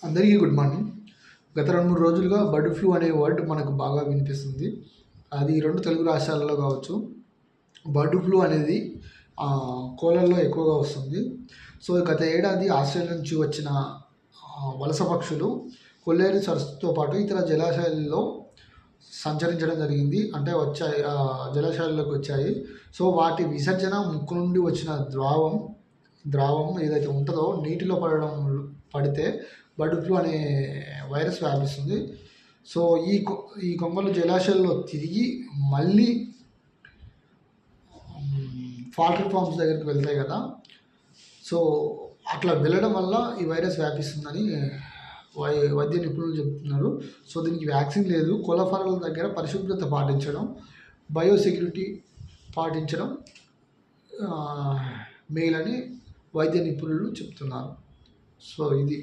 అందరికీ good morning. గత 2, 3 రోజులుగా బర్డ్ ఫ్లూ అనే వర్డ్ మనకు బాగా వినిపిస్తుంది. అది 2 తెలుగు రాష్ట్రాలలో కావచ్చు. బర్డ్ ఫ్లూ అనేది కోళ్ళల్లో ఎక్కువగా వస్తుంది. సో, గత ఏడాది ఆస్ట్రేలియా నుంచి వచ్చిన వలస పక్షులు కొల్లేరు సరస్సుతో పాటు ఇతర జలాశయాల్లో సంచరించడం జరిగింది. అంటే వచ్చాయి, జలాశయాల్లోకి వచ్చాయి. సో, వాటి విసర్జన ముక్కు నుండి వచ్చిన ద్రావం ఏదైతే ఉంటుందో నీటిలో పడితే బర్డ్ ఫ్లూ అనే వైరస్ వ్యాపిస్తుంది. సో, ఈ కొంగలు జలాశయాల్లో తిరిగి మళ్ళీ పౌల్ట్రీ ఫార్మ్స్ దగ్గరికి వెళ్తాయి కదా. సో, అట్లా వెళ్ళడం వల్ల ఈ వైరస్ వ్యాపిస్తుందని వైద్య నిపుణులు చెప్తున్నారు. సో, దీనికి వ్యాక్సిన్ లేదు. కోళ్ళ ఫారాల దగ్గర పరిశుభ్రత పాటించడం, బయోసెక్యూరిటీ పాటించడం మేలని వైద్య నిపుణులు చెప్తున్నారు. సో, ఇది